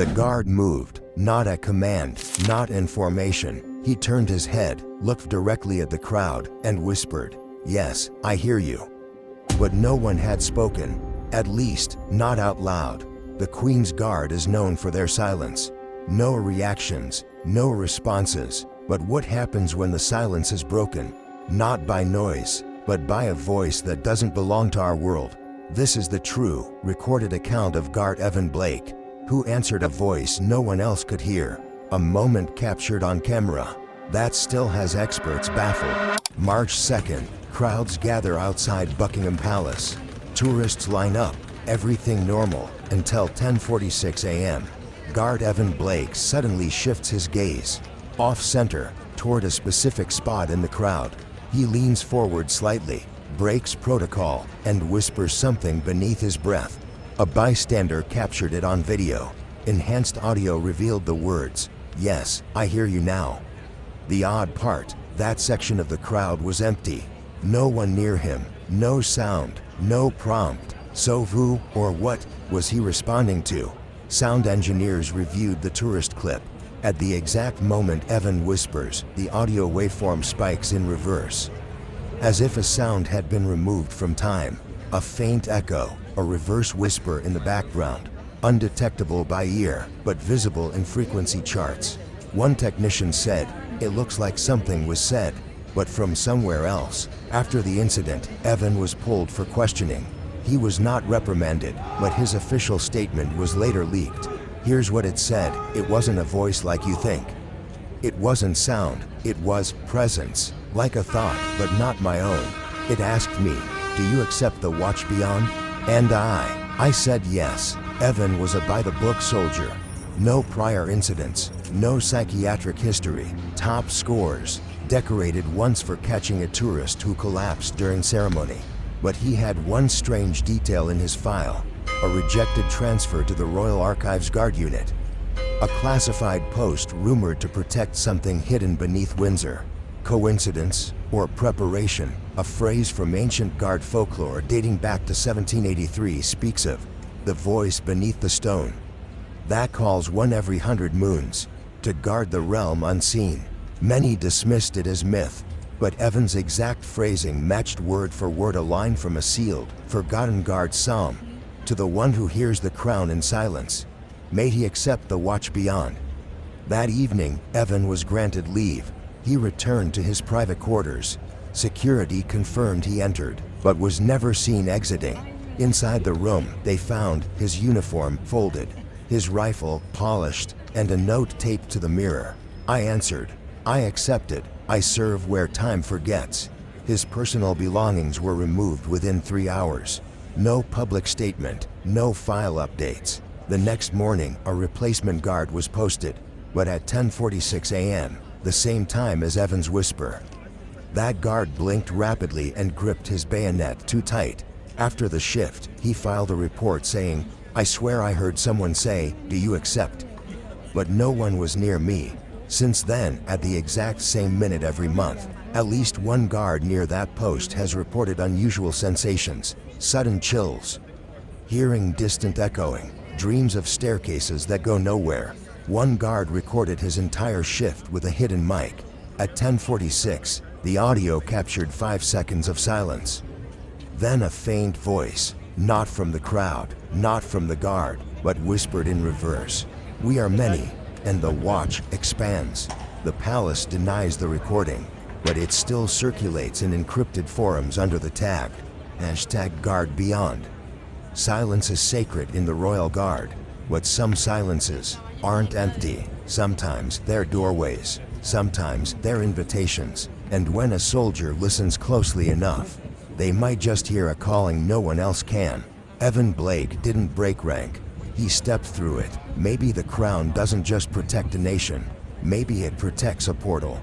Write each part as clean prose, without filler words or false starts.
The guard moved, not at command, not in formation. He turned his head, looked directly at the crowd, and whispered, "Yes, I hear you." But no one had spoken, at least, not out loud. The Queen's Guard is known for their silence. No reactions, no responses. But what happens when the silence is broken? Not by noise, but by a voice that doesn't belong to our world. This is the true, recorded account of Guard Evan Blake, who answered a voice no one else could hear. A moment captured on camera that still has experts baffled. March 2nd, crowds gather outside Buckingham Palace. Tourists line up, everything normal, until 10:46 a.m. Guard Evan Blake suddenly shifts his gaze, off-center, toward a specific spot in the crowd. He leans forward slightly, breaks protocol, and whispers something beneath his breath. A bystander captured it on video. Enhanced audio revealed the words, "Yes, I hear you now." The odd part, that section of the crowd was empty. No one near him, no sound, no prompt. So who, or what, was he responding to? Sound engineers reviewed the tourist clip. At the exact moment Evan whispers, the audio waveform spikes in reverse. As if a sound had been removed from time. A faint echo, a reverse whisper in the background. Undetectable by ear, but visible in frequency charts. One technician said, "It looks like something was said, but from somewhere else." After the incident, Evan was pulled for questioning. He was not reprimanded, but his official statement was later leaked. Here's what it said: "It wasn't a voice like you think. It wasn't sound, it was presence, like a thought, but not my own. It asked me, 'Do you accept the watch beyond?' And I said yes." Evan was a by-the-book soldier. No prior incidents, no psychiatric history, top scores, decorated once for catching a tourist who collapsed during ceremony. But he had one strange detail in his file: a rejected transfer to the Royal Archives Guard unit. A classified post rumored to protect something hidden beneath Windsor. Coincidence or preparation? A phrase from ancient Guard folklore dating back to 1783 speaks of the voice beneath the stone that calls one every 100 moons to guard the realm unseen. Many dismissed it as myth, but Evan's exact phrasing matched word for word a line from a sealed, forgotten Guard psalm. "To the one who hears the crown in silence, may he accept the watch beyond." That evening, Evan was granted leave. He returned to his private quarters. Security confirmed he entered, but was never seen exiting. Inside the room, they found his uniform folded, his rifle polished, and a note taped to the mirror. "I answered. I accepted. I serve where time forgets." His personal belongings were removed within 3 hours. No public statement, no file updates. The next morning, a replacement guard was posted, but at 10:46 a.m., the same time as Evan's whisper. That guard blinked rapidly and gripped his bayonet too tight. After the shift, he filed a report saying, "I swear I heard someone say, 'Do you accept?' But no one was near me." Since then, at the exact same minute every month, at least one guard near that post has reported unusual sensations, sudden chills, hearing distant echoing, dreams of staircases that go nowhere. One guard recorded his entire shift with a hidden mic. At 10:46, the audio captured 5 seconds of silence. Then a faint voice, not from the crowd, not from the guard, but whispered in reverse, "We are many," and the watch expands. The palace denies the recording, but it still circulates in encrypted forums under the tag #GuardBeyond. Silence is sacred in the Royal Guard, but some silences aren't empty. Sometimes they're doorways, sometimes they're invitations, and when a soldier listens closely enough, they might just hear a calling no one else can. Evan Blake didn't break rank. He stepped through it. Maybe the crown doesn't just protect a nation. Maybe it protects a portal.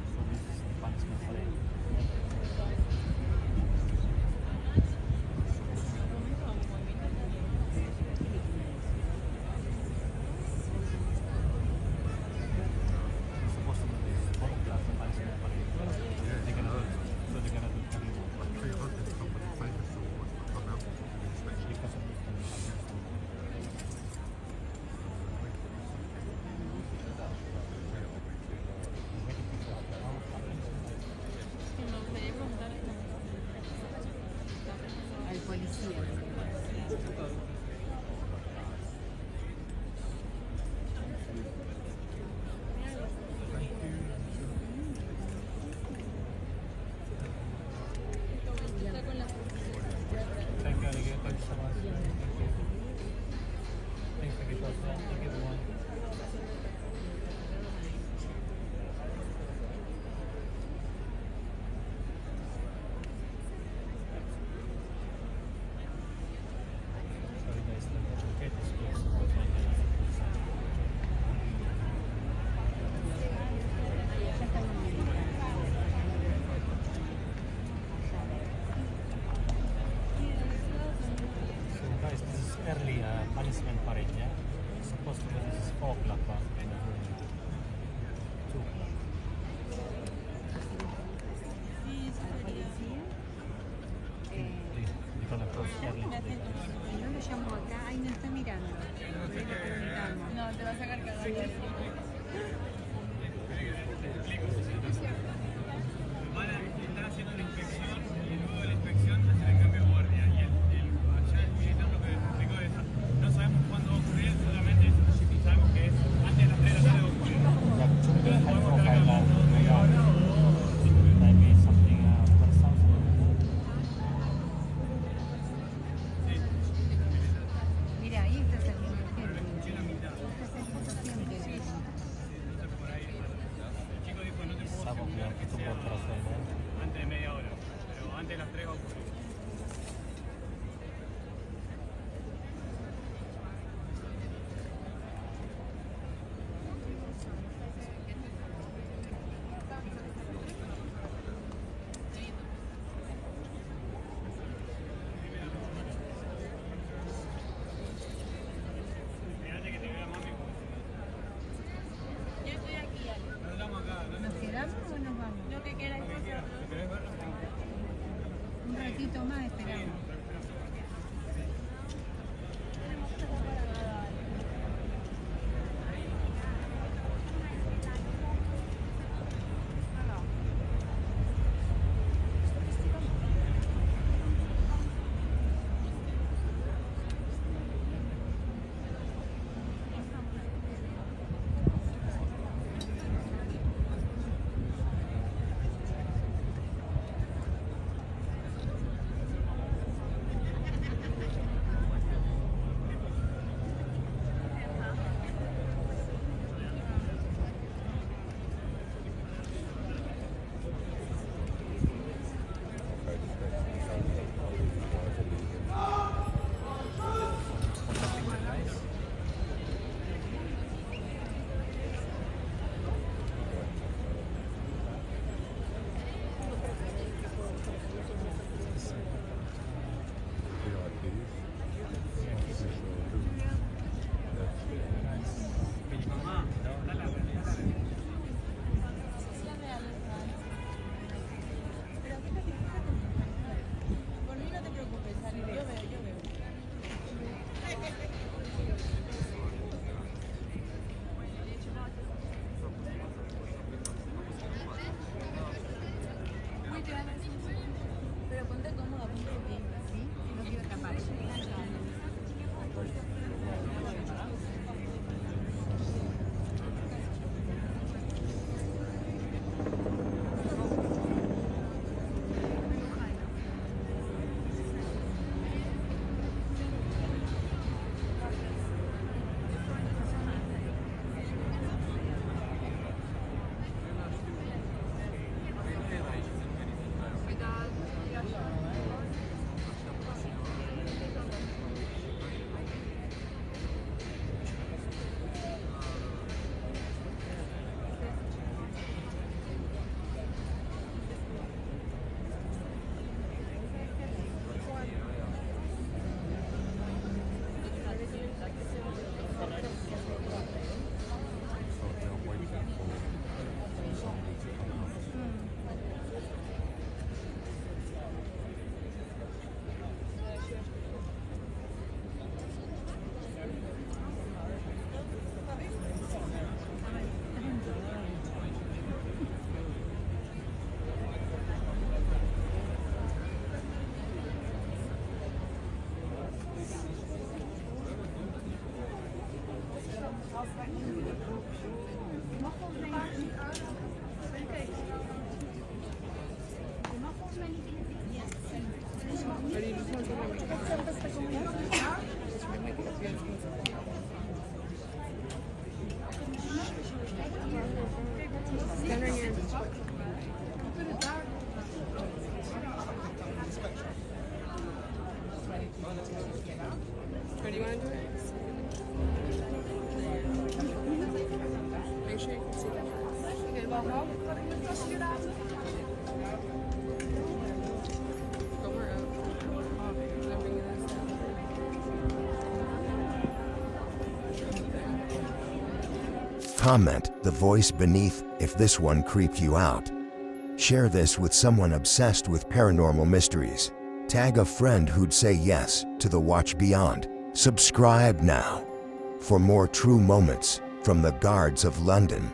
policemen pa rin yan. Supposed to be this is 4 o'clock pa. 2 o'clock. Dico la cosa Yo lo llamo acá, ay, no está mirando. Le preguntamos. No, te va a sacar cagada. Están haciendo la inspección y luego de la inspección hacen el cambio de guardia. Y allá el militar lo que explicó es, no sabemos cuándo va a ocurrir, solamente sabemos que es antes de las 3 de la tarde va a ocurrir. Podemos estar acá media hora o maybe something for south. Mira, ahí está saliendo gente. Está saliendo gente. por ahí. El chico dijo, no te puedo Sábado, asegurar que tú sea por atrás, ¿no? antes de media hora, pero antes de las 3 va a ocurrir. Fíjate que te vea mami. Yo estoy aquí, Ale. Nos damos acá, ¿no? ¿Nos quedamos o nos vamos? Lo que quieras. Si querés verlo, Un ratito más esperamos. mamá, dale. Por mí no te preocupes, Ale. Yo veo. Pero ponte cómoda, ponte bien. ¿Sí? No quiero tapar. Or do you want to do it? Make sure you can see that. Okay, well, how? Go her up. I'm bringing this down. Comment the voice beneath if this one creeped you out. Share this with someone obsessed with paranormal mysteries. Tag a friend who'd say yes to the Watch Beyond. Subscribe now for more true moments from the guards of London.